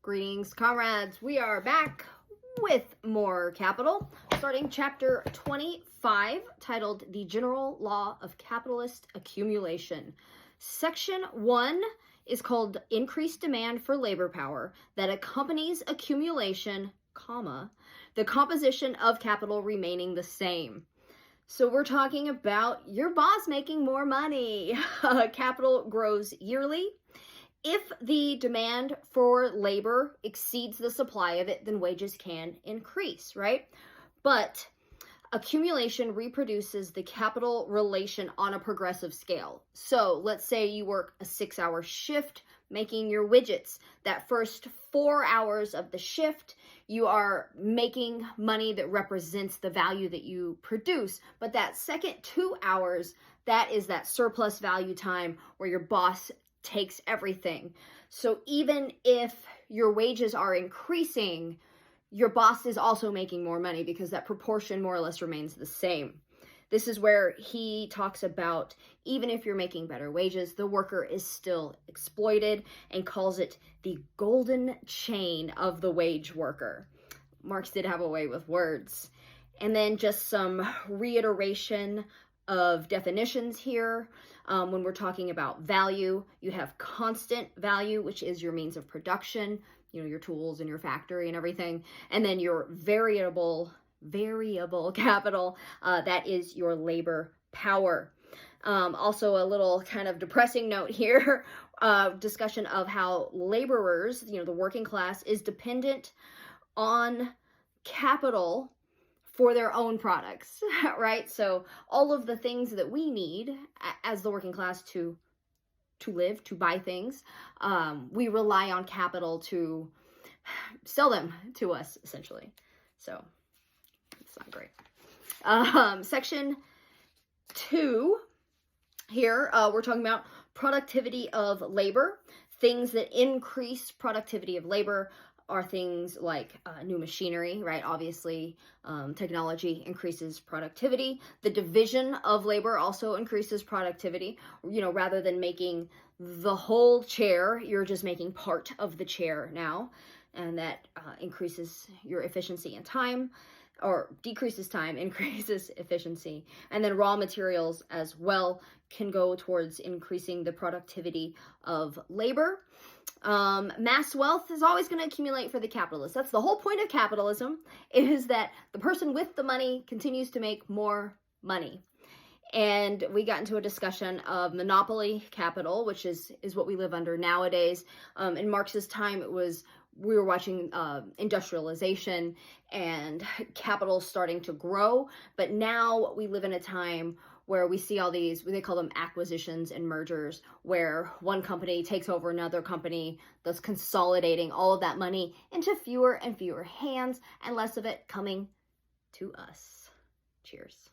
Greetings, comrades. We are back with more Capital, starting chapter 25, titled The General Law of Capitalist Accumulation. Section 1 is called Increased Demand for Labor Power that accompanies accumulation, the composition of capital remaining the same. So we're talking about your boss making more money. Capital grows yearly. If the demand for labor exceeds the supply of it, then wages can increase, right? But accumulation reproduces the capital relation on a progressive scale. So let's say you work a 6-hour shift making your widgets. That first 4 hours of the shift, you are making money that represents the value that you produce. But that second 2 hours, that is that surplus value time where your boss takes everything. So even if your wages are increasing, your boss is also making more money because that proportion more or less remains the same. This is where he talks about even if you're making better wages, the worker is still exploited, and calls it the golden chain of the wage worker. Marx did have a way with words. And then just some reiteration of definitions here. When we're talking about value, you have constant value, which is your means of production, your tools and your factory and everything. And then your variable capital, that is your labor power. Also a little kind of depressing note here, discussion of how laborers, the working class, is dependent on capital for their own products, right? So all of the things that we need as the working class to live, to buy things, we rely on capital to sell them to us, essentially. So it's not great. Section 2 here, we're talking about productivity of labor. Things that increase productivity of labor are things like new machinery, right? Obviously, technology increases productivity. The division of labor also increases productivity. Rather than making the whole chair, you're just making part of the chair now. And that increases your efficiency and time, or decreases time, increases efficiency. And then raw materials as well can go towards increasing the productivity of labor. Mass wealth is always going to accumulate for the capitalist. That's the whole point of capitalism, is that the person with the money continues to make more money. And we got into a discussion of monopoly capital, which is what we live under nowadays. In Marx's time, we were watching industrialization and capital starting to grow. But now we live in a time where we see all these, they call them acquisitions and mergers, where one company takes over another company, thus consolidating all of that money into fewer and fewer hands, and less of it coming to us. Cheers.